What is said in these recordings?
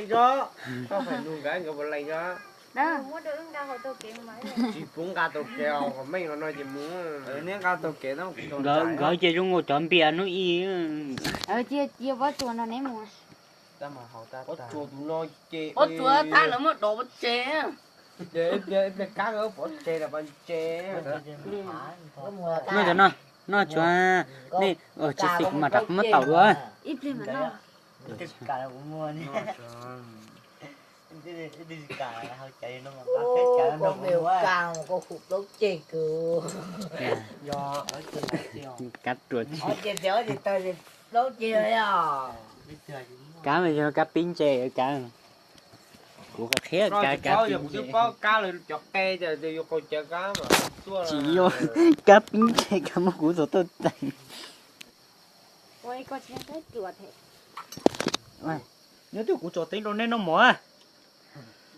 lấy gió không phải nuôi cái người lấy gió đó mua đồ ăn hồi tôi kiếm máy chỉ muốn cá tàu kèo còn mấy nó nói chỉ muốn nếu cá tàu kèo nó cũng gọi chơi trong ngồi chọn bia nó y chia bớt chuột nó ném mùa ta mà hậu ta có chuột tụi nó chê có chuột ta nó mới đổ bớt chê để cá ở bỏ chê là bao chê nó cho nó cho đi ở chỉ xịt mà đặt mất tàu rồi ít lên mà nó cả là cũng mua đi đi cả là hơi chạy nó mà Ô, con mèo cao mà con phục đốt chê cửa. do ở trên cắt ruột Ở trên đó thì tôi thì đốt chê rồi à. cá mà cho cá pin chè cá của cá khét cá pin chè có cá lên chọt cây rồi vô coi chợ cá mà chỉ vô cá pin chè cá một củ rồi tôi tặng ôi có chuyện cái chuột thế nhớ tôi củ chuột tính rồi nên nó mỏ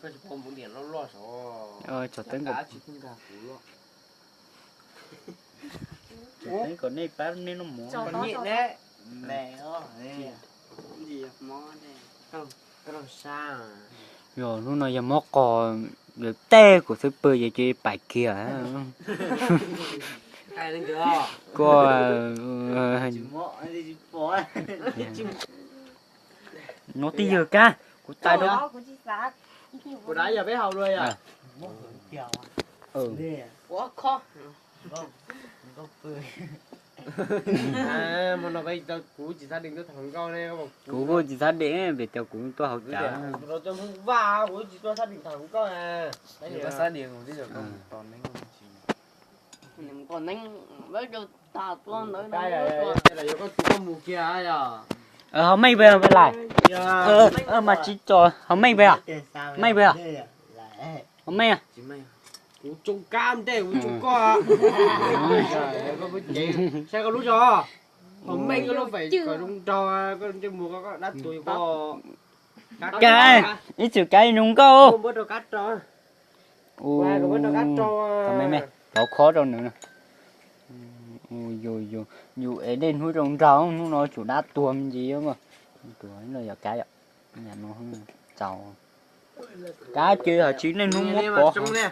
cái con muốn điện nó lo sợ chuột tính cá chỉ không cả củ lo chuột tính còn này bán nên nó mỏ còn nhịn đấy mẹ ơi gì món này không cái làm sao rồi lúc này giờ móc cò được tê của super vậy chứ bài kia ai lên chưa có mọ đi bỏ nó tí giờ ca của tay đó của chị sát của đá giờ bé hầu rồi à quá khó Có cười. à mà nó bây giờ cú chỉ gia đình tôi thằng con này không cú vô chỉ sát để về theo cú tôi học trả rồi cho không vào cú chỉ cho gia đình thằng con à đấy là gia đình của tí giờ con còn đánh còn đánh với cho ta con nữa đây là có con mù kia à họ mấy về lại mà chỉ cho họ mấy về à mấy về à họ mấy à chỉ mày cú trông cam thế cú trông co có với chị sao có lúc cho hôm nay có lúc phải có lúc cho có cho mùa có đắt tuổi có cái ít chữ cái nung câu không bớt đâu cắt cho qua rồi bớt đâu cắt cho mấy mấy bỏ khó đâu nữa ôi dù ở đây nuôi trồng rau nó nói chủ đá tuồng gì mà tuổi nó giờ cái ạ nhà nó không giàu cá chưa hả chín lên nuôi mất trong nè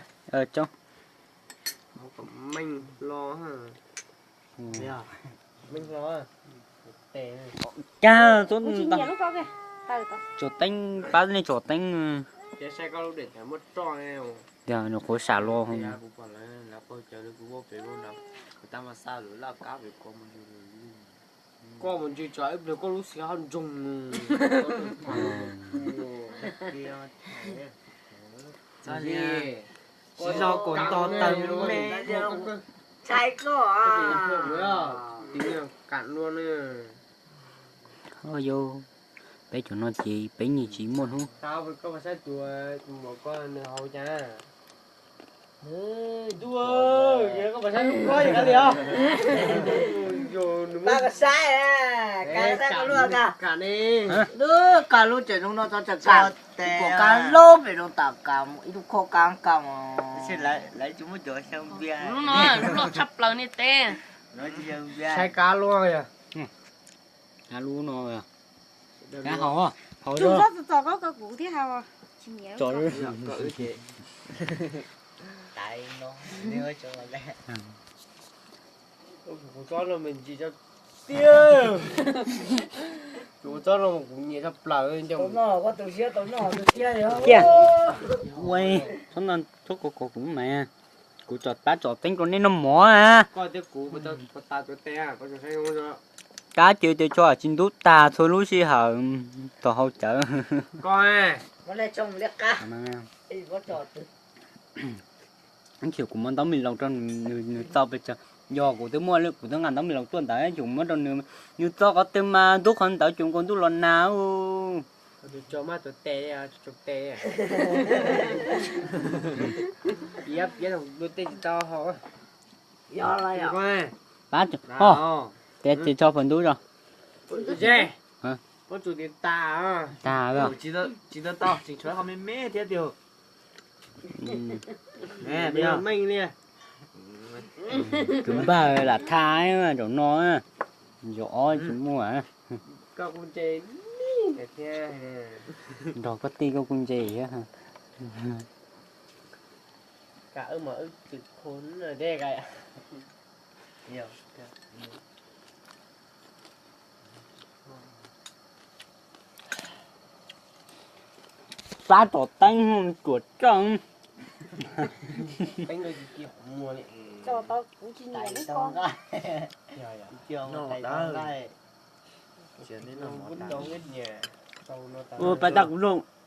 trong mình lo hả mình lo à tệ cha tôi chị nhớ lúc có kìa chỗ tanh ba này chỗ tanh cái xe có lúc để thả mất trò này giờ nó khối xả lo không ya cũng còn là coi chờ được cũng phải luôn nào người ta mà sao rồi là cá về con mình chưa chơi được có lúc xíu hơn dùng sao gì có do còn to tầng mẹ Sai có à. tiếng cạn luôn nè thôi vô bé chỗ nó chỉ bé nhị chỉ muốn không sao có phải chùa một con hậu cha chùa vậy có phải sai đúng có gì cả gì không Ba cái sai à. Cái sai có luôn à. cả đi Đưa cả lúc chơi nó cho chặt cả. Của cả lô về nó tạo cả một ít khó căng cả mà. xin lại chúng mới chơi xong bia lúc nó sắp lần đi tê Nói chơi bia. sai cá luôn rồi cá lú nó rồi cá hổ à hổ chúng đó rất có cái củ thiết hao à chị nhớ trời ơi Tại nó nếu cho nó lẹ. cho là mình chỉ cho tiêu chú cho nó cũng nhẹ sắp lở Tối trong nó có từ xưa tối nó từ kia thì không. kìa quay số nên số cô cũng mẹ cô chọt tá chọt tính con nên nó mỏ à coi tiêu cũ mà tao ta tôi te có cho thấy không cho cá chơi tôi cho ở trên đút ta thôi lúc xí hở tao hậu chở coi Nó lại trông liếc cá. Ê có trọt. anh kiểu của mình tao mình lòng trong người tao bây giờ do của tôi mua luôn của tôi ngàn tao mình lòng tuần tới chúng mất đâu nữa như tao có tên mà đúc hơn tới chúng con đúc lần nào cho má tôi te à chụp te yep yep đôi tay to họ Do lại à. coi bát để chỉ cho phần đuôi rồi dê hả có chủ tiền ta à ta cơ chỉ tao tao chỉ cho họ mê mê thế điều nè bây giờ mình nè chúng ba là thái mà chỗ nó rõ chúng mua à các con chơi cái thế Rồi có ti có con gì á hả? cả mà trực khốn rồi đây cái nhiều Phá tổ tanh không chuột trăng. bánh đây kiểu mua này cho tao cũng chỉ nhiều Tại mấy sao con cái dạ dạ chiều Nó tại đã sao cái chuyện đấy nó vẫn đâu hết nhà sau nó Ôi, phải đặt luôn.